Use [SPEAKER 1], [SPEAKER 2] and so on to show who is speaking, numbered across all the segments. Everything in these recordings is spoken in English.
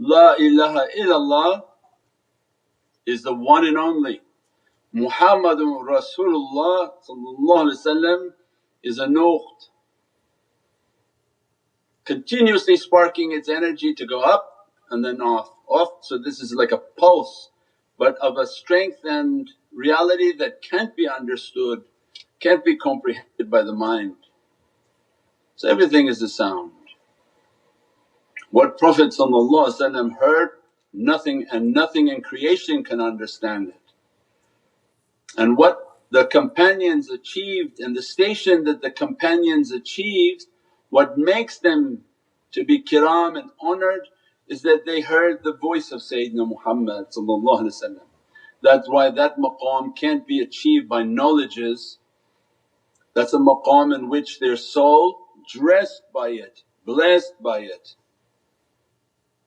[SPEAKER 1] La ilaha illallah is the one and only. Muhammadun Rasulullah is a Nuqt, continuously sparking its energy to go up and then off, off. So this is like a pulse but of a strength and reality that can't be understood, can't be comprehended by the mind. So everything is a sound. What Prophet heard, nothing and nothing in creation can understand it. And what the companions achieved and the station that the companions achieved, what makes them to be kiram and honoured is that they heard the voice of Sayyidina Muhammad. That's why that maqam can't be achieved by knowledges. That's a maqam in which their soul dressed by it, blessed by it,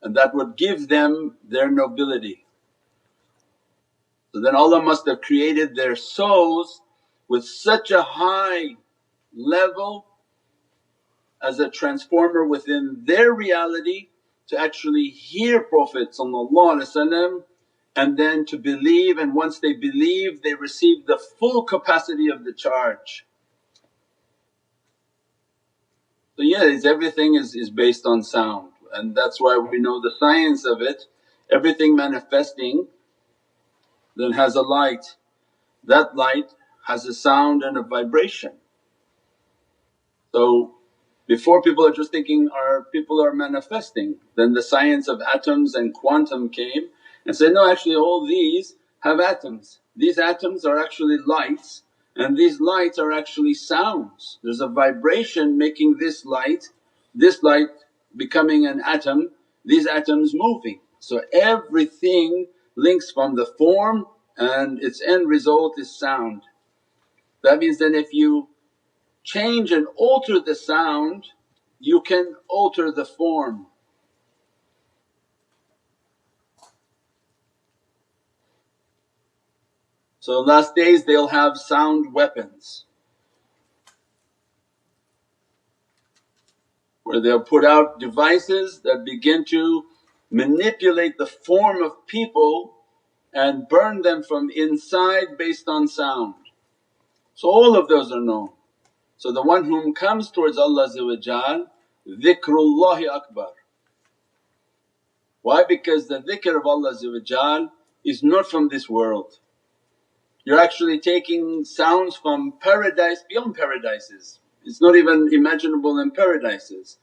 [SPEAKER 1] and that would give them their nobility. So then Allah must have created their souls with such a high level as a transformer within their reality to actually hear Prophet and then to believe, and once they believe they receive the full capacity of the charge. So everything is based on sound, and that's why we know the science of it. Everything manifesting then has a light, that light has a sound and a vibration. So before people are just thinking people are manifesting, then the science of atoms and quantum came and said, no, actually all these have atoms. These atoms are actually lights and these lights are actually sounds. There's a vibration making this light becoming an atom, these atoms moving. So everything links from the form and its end result is sound. That means then if you change and alter the sound, you can alter the form. So last days they'll have sound weapons where they'll put out devices that begin to manipulate the form of people and burn them from inside based on sound. So all of those are known. So the one whom comes towards Allah dhikrullahi akbar. Why? Because the dhikr of Allah is not from this world. You're actually taking sounds from paradise beyond paradises. It's not even imaginable in paradises,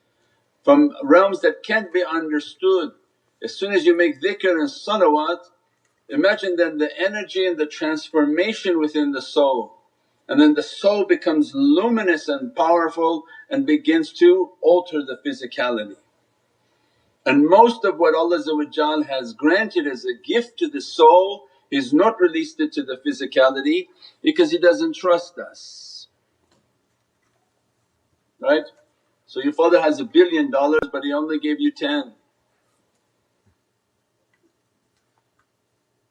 [SPEAKER 1] from realms that can't be understood. As soon as you make dhikr and salawat, imagine then the energy and the transformation within the soul, and then the soul becomes luminous and powerful and begins to alter the physicality. And most of what Allah has granted as a gift to the soul, He's not released it to the physicality because He doesn't trust us, right? So your father has $1 billion but he only gave you 10.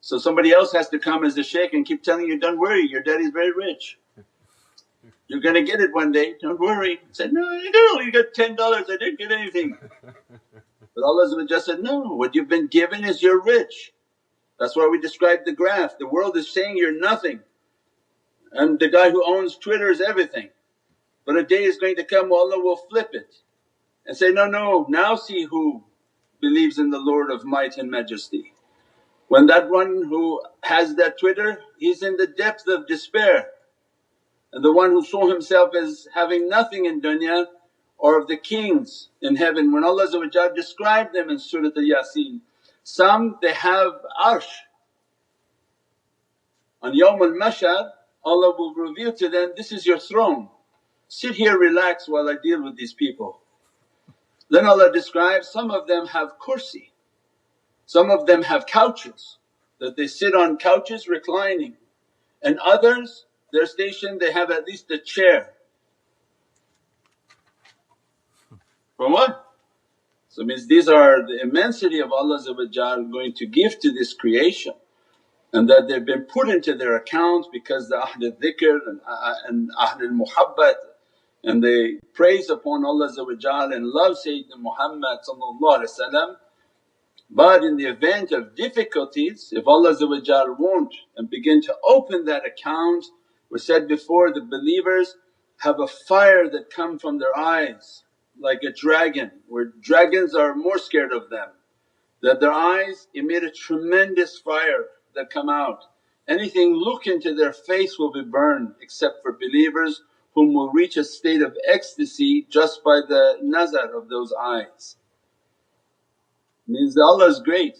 [SPEAKER 1] So somebody else has to come as a shaykh and keep telling you, don't worry, your daddy's very rich, you're gonna get it one day, don't worry. Said, no, you got $10, I didn't get anything. But Allah said, no, what you've been given is you're rich. That's why we described the graph. The world is saying you're nothing and the guy who owns Twitter is everything. But a day is going to come where Allah will flip it and say, no, no, now see who believes in the Lord of might and majesty. When that one who has that Twitter, he's in the depth of despair, and the one who saw himself as having nothing in dunya or of the kings in heaven. When Allah described them in Surat al-Yasin, some they have arsh. On Yawm al-Mashhad Allah will reveal to them, this is your throne, sit here, relax while I deal with these people. Then Allah describes some of them have kursi, some of them have couches that they sit on couches reclining, and others their station they have at least a chair. For what? So it means these are the immensity of Allah going to give to this creation, and that they've been put into their accounts because the ahl al-dhikr and ahl al-muhabbat, and they praise upon Allah and love Sayyidina Muhammad. But in the event of difficulties, if Allah won't and begin to open that account, we said before the believers have a fire that come from their eyes like a dragon, where dragons are more scared of them, that their eyes emit a tremendous fire that come out. Anything look into their face will be burned except for believers whom will reach a state of ecstasy just by the nazar of those eyes. Means that Allah is great,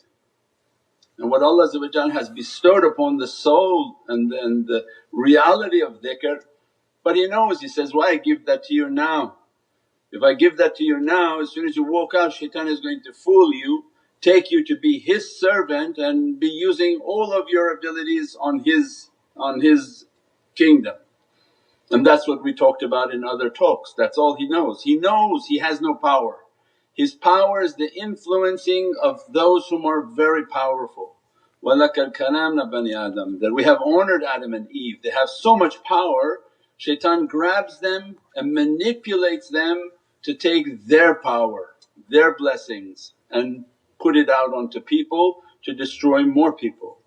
[SPEAKER 1] and what Allah has bestowed upon the soul and the reality of dhikr. But He knows, He says, why give that to you now? If I give that to you now, as soon as you walk out shaitan is going to fool you, take you to be his servant and be using all of your abilities on his kingdom. And that's what we talked about in other talks, that's all he knows. He knows he has no power. His power is the influencing of those whom are very powerful. وَلَقَدْ كَرَمْنَا بَنِي آدَمَ, that we have honoured Adam and Eve. They have so much power, shaitan grabs them and manipulates them to take their power, their blessings and put it out onto people to destroy more people.